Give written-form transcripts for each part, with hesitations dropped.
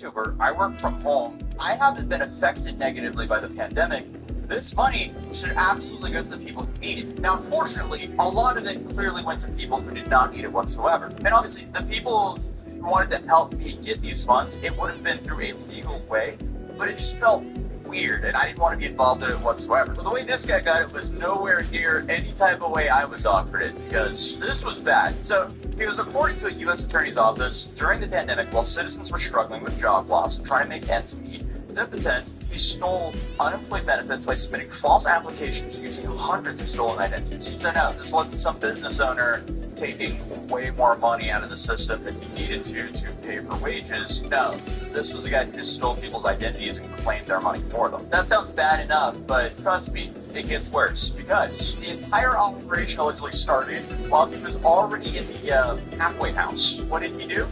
YouTuber, I work from home, I haven't been affected negatively by the pandemic. This money should absolutely go to the people who need it. Now, unfortunately, a lot of it clearly went to people who did not need it whatsoever. And obviously, the people who wanted to help me get these funds, it would have been through a legal way, but it just felt weird, and I didn't want to be involved in it whatsoever. But the way this guy got it was nowhere near any type of way I was offered it, because this was bad. So, he was reporting to a U.S. Attorney's office during the pandemic while citizens were struggling with job loss and trying to make ends meet. To pretend he stole unemployed benefits by submitting false applications using hundreds of stolen identities. So no, this wasn't some business owner taking way more money out of the system than he needed to pay for wages. No, this was a guy who just stole people's identities and claimed their money for them. That sounds bad enough, but trust me, it gets worse, because the entire operation allegedly started while he was already in the halfway house. What did he do?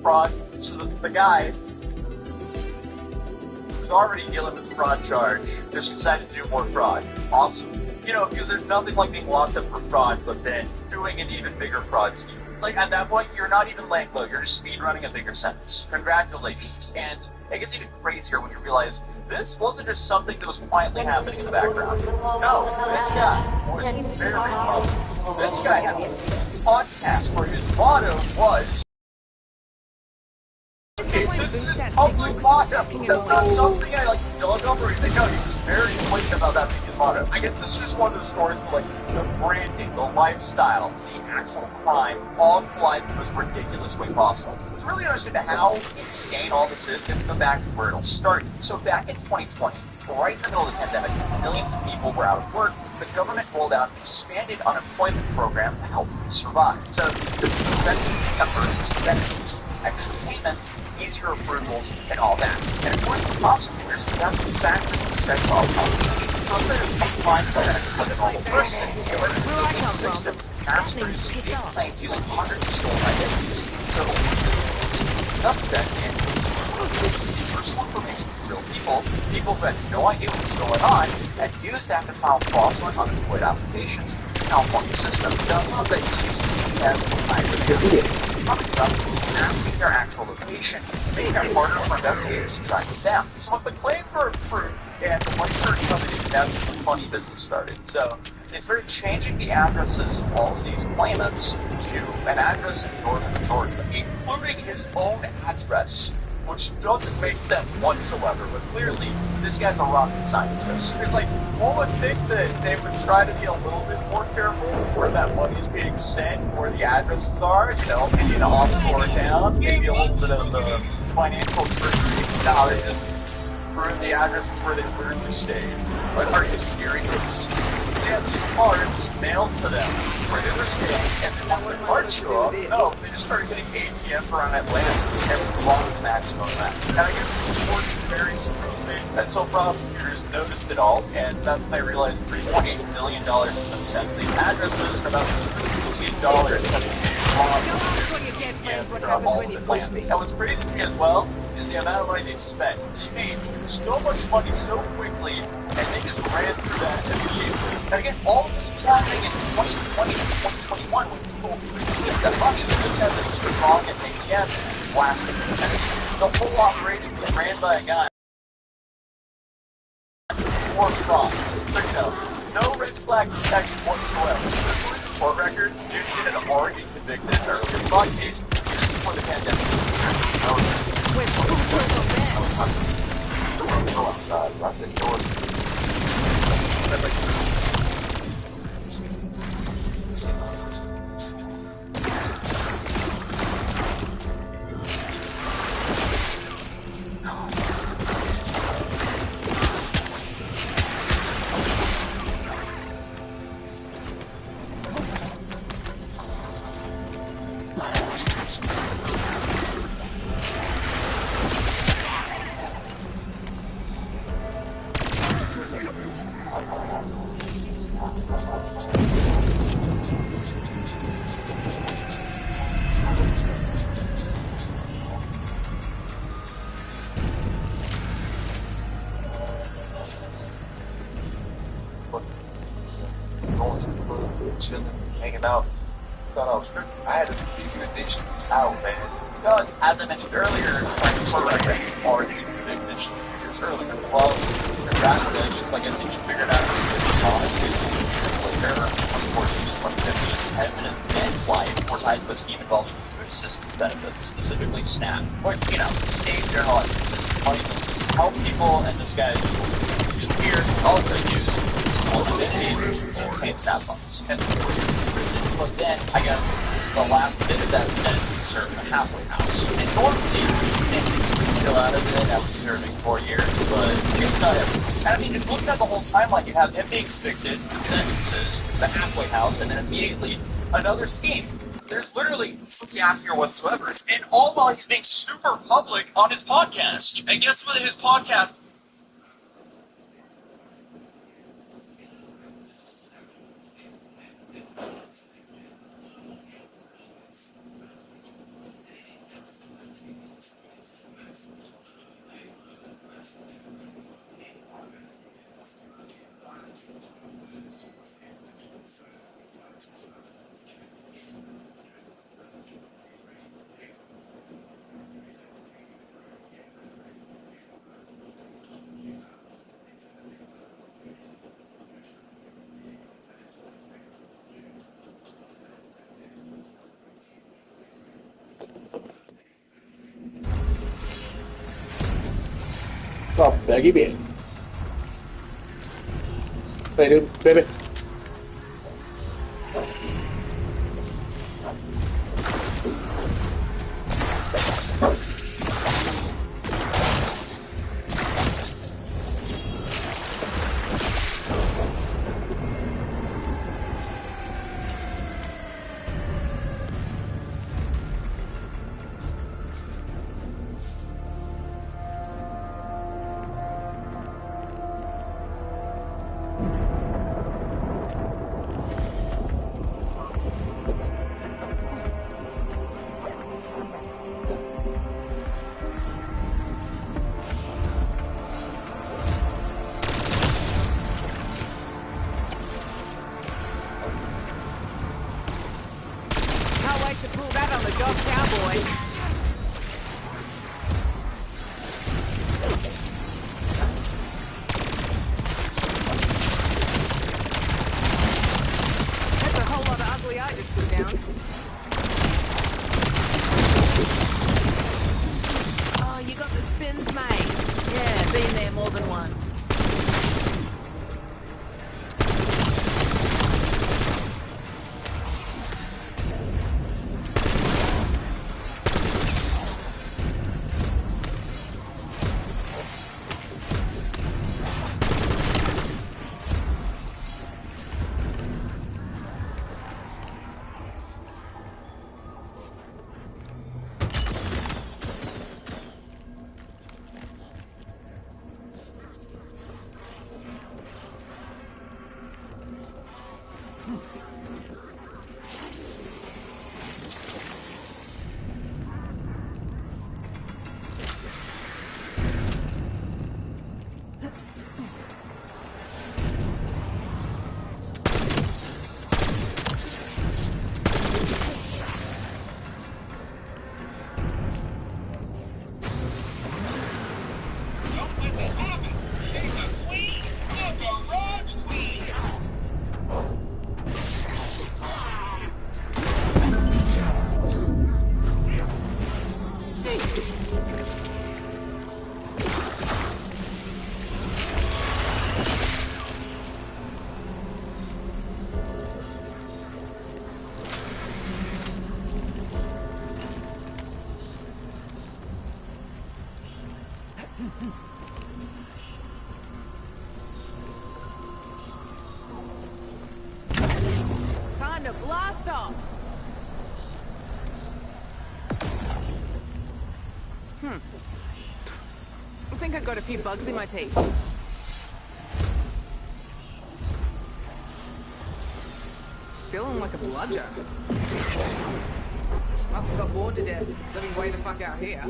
Fraud. So the guy was already dealing with the fraud charge, just decided to do more fraud. Awesome. You know, because there's nothing like being locked up for fraud, but then doing an even bigger fraud scheme. Like, at that point, you're not even laying low, you're just speed running a bigger sentence. Congratulations. And it gets even crazier when you realize this wasn't just something that was quietly happening in the background. No, this guy was very public. This guy had a podcast where his motto was, this is public motto. That's not something I like to look up or anything. No, he's very blatant about that being his motto. I guess this is just one of those stories where, like, the branding, the lifestyle, the actual crime, all collide in the most ridiculous way possible. It's really interesting how insane all this is. Let's go back to where it all started. So back in 2020, right in the middle of the pandemic, millions of people were out of work. The government rolled out an expanded unemployment program to help them survive. So there's suspension emergency benefits, extra payments, easier approvals, and all that. And according to prosecutors, that's exactly what this guy saw coming. So instead of applying for that like a normal person, they were using a system to mass produce fake claims using hundreds of stolen identities. So enough of that, and personal information from real people who had no idea what was going on, and used that to file fraudulent unemployed applications in the California system. Now, not that you have some kind of coming up, asking their actual location, making it harder for investigators to track them down. So what the claim for and the one search company, that's when the funny business started. So they started changing the addresses of all of these claimants to an address in northern Georgia, including his own address, which doesn't make sense whatsoever, but clearly this guy's a rocket scientist. It's like, one would think that they would try to be a little bit more careful where that money's being sent, where the addresses are, you know, maybe an offshore town, maybe a little bit of financial trickery. Now they just ruin the addresses where they literally stayed. But are you serious? They have these cards mailed to them where they were staying, and then when the cards show up, no, they just started getting ATM around Atlanta and long maximum amount. And I guess this worked very smoothly until prosecutors noticed it all, and that's when they realized $3.8 million has been sent to these addresses, and about $2 million has been from all of the plans. And what's crazy to me as well is the amount of money they spent. They made so much money so quickly, and they just ran through that immediately. And again, all of this was happening in 2020 and 2021 when people received that money. This guy that was wrong at ATM blasting it. And the whole operation was ran by a guy for fraud. So, you know, no red flag detection whatsoever. For record, dude had already convicted in earlier fraud case just before the pandemic. Wait, go outside. I said yours. Chilling, hanging out. Thought I was tripping. I had to figure this out, man. because, as I mentioned earlier, Frank Correct already convicted years earlier. Well, congratulations, I guess you should figure it out. Later, 2014, 2015, Edmund and his wife were tied to a scheme involving food assistance benefits, specifically SNAP. Or, you know, save their life. This money to help people, and this guy disappeared, also used small divinity to pay SNAP funds. And but then, I guess, the last bit of that sentence is served in a halfway house. And normally, you think he's still out of it after serving 4 years, but it's not everything. And I mean, it looks at the whole timeline. You have him being convicted, the sentences, the halfway house, and then immediately another scheme. There's literally no gap here whatsoever. And all while he's being super public on his podcast. And guess what his podcast... Top Baggy Bear. Hey dude, baby. Time to blast off! I think I got a few bugs in my teeth. Feeling like a bludger. Must have got bored to death, living way the fuck out here.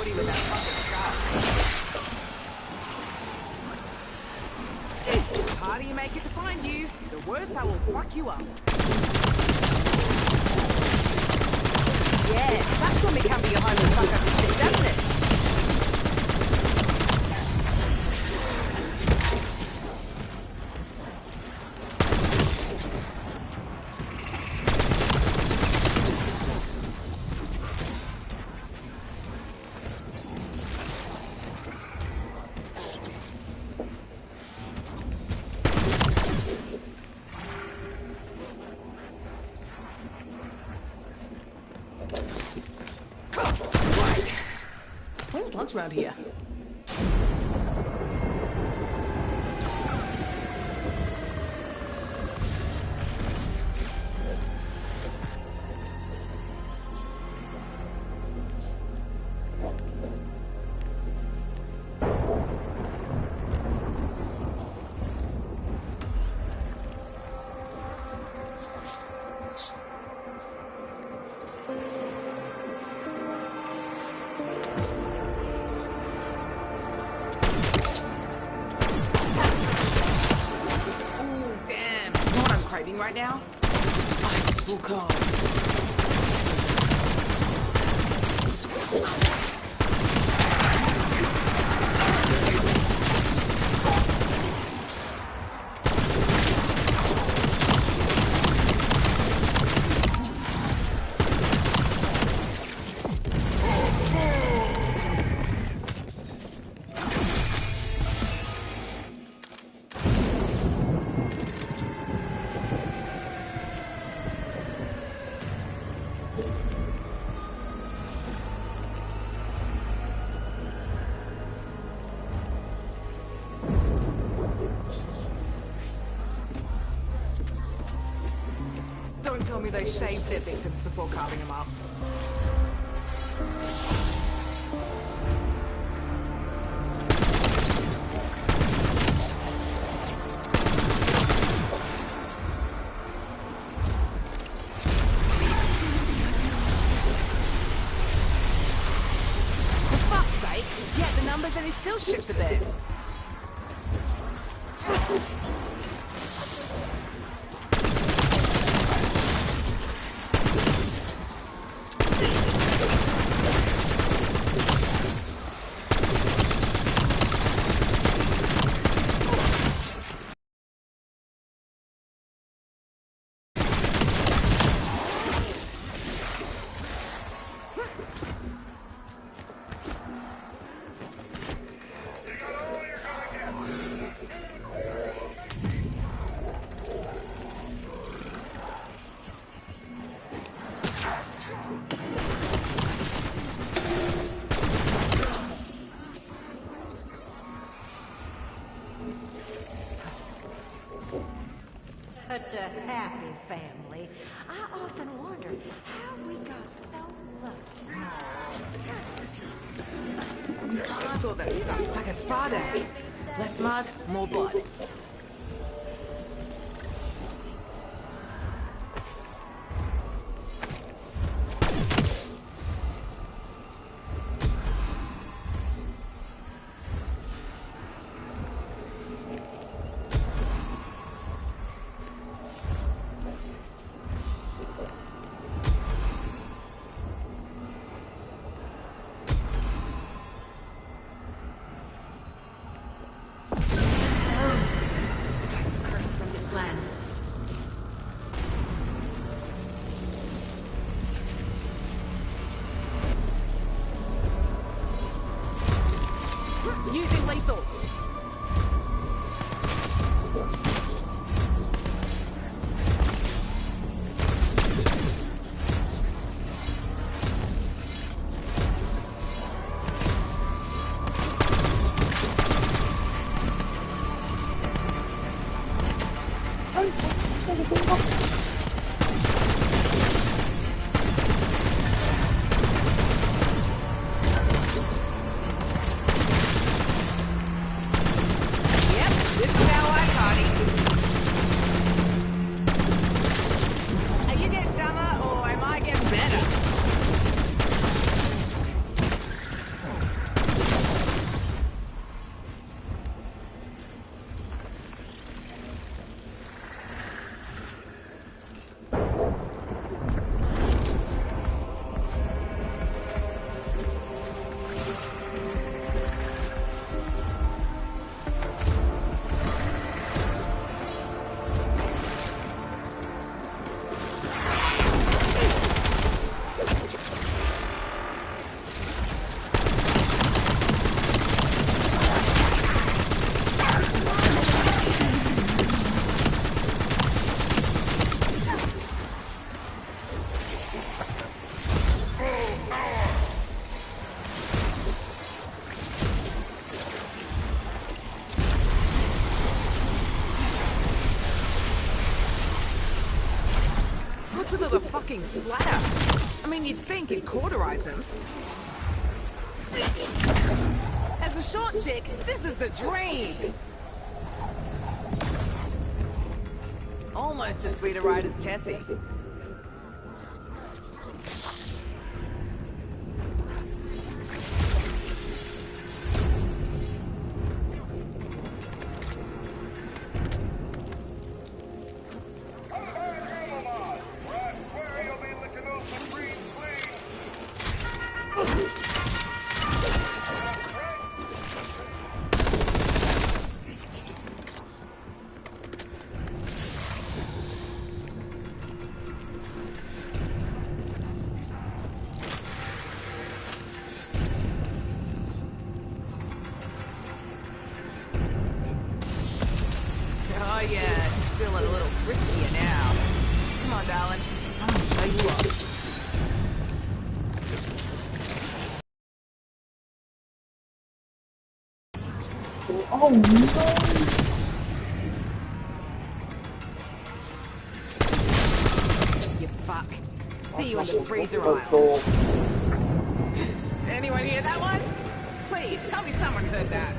shorty with that fucking scar. The harder you make it to find you, the worse I will fuck you up. Yeah, that's when we come to your home and fuck up your shit, doesn't it? When's lunch around here? Right now? Icicle card. Don't tell me they shaved their victims before carving them up. For fuck's sake, yeah, the numbers and he's still shipped to bed. Such a happy family. I often wonder how we got so lucky. Look all that stuff. It's like a spa day. Less mud, more blood. Using lethal. fucking splatter. I mean, you'd think it'd cauterize him. As a short chick, this is the dream. Almost as sweet a ride as Tessie. Oh yeah, he's feeling a little friskier now. Come on, darling. I'm gonna show you up. Oh no! You fuck. See you in the freezer aisle. Anyone hear that one? Please, tell me someone heard that.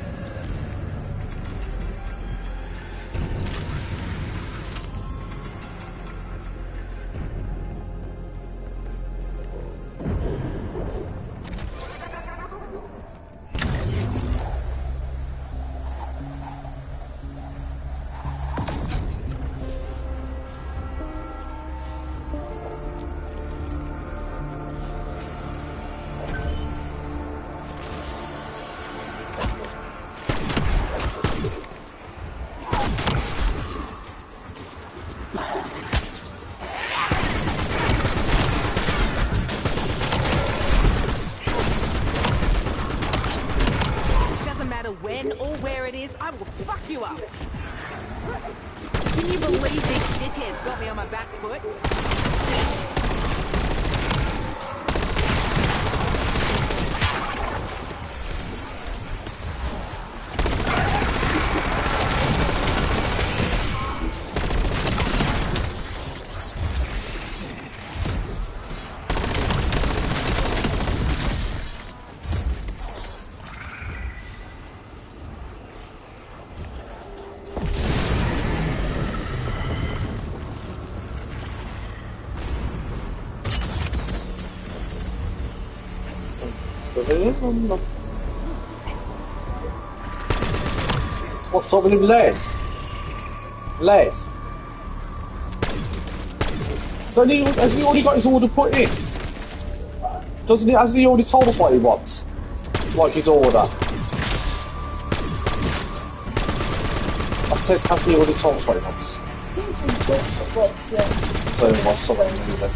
When or where it is, I will fuck you up. Can you believe these dickheads got me on my back foot? What's up with him, Les? Les? Has he already got his order put in? Hasn't he already told us what he wants? Like his order? I says, hasn't he already told us what he wants? So he wants something new then.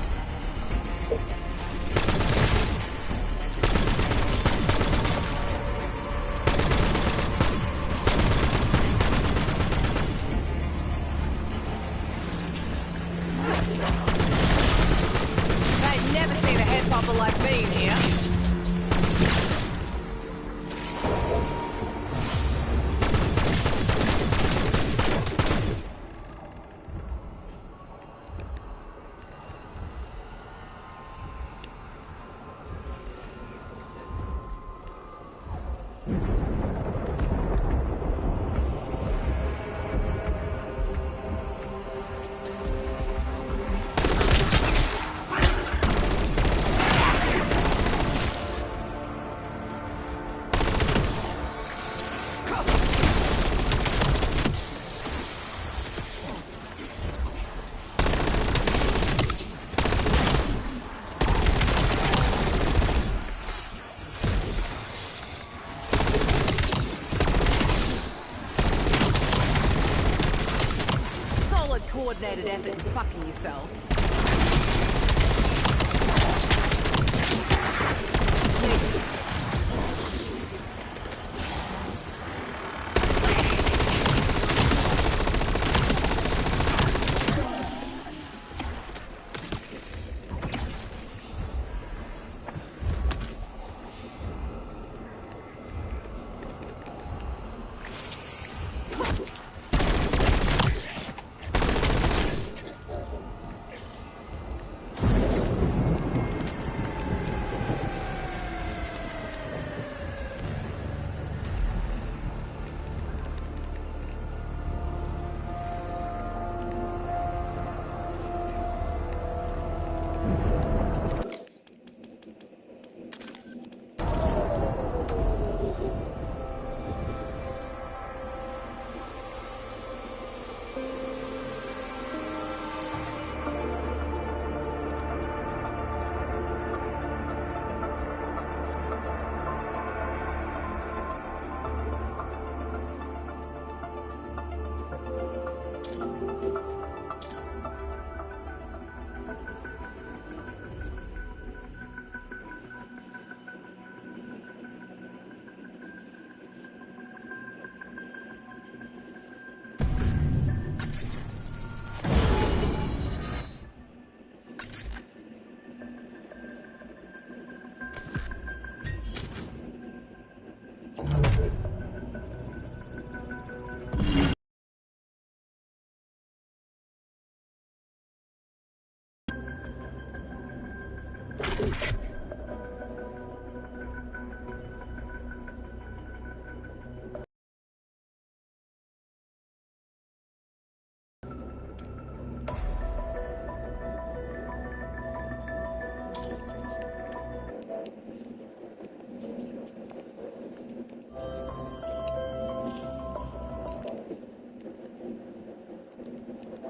Coordinated effort in fucking yourselves.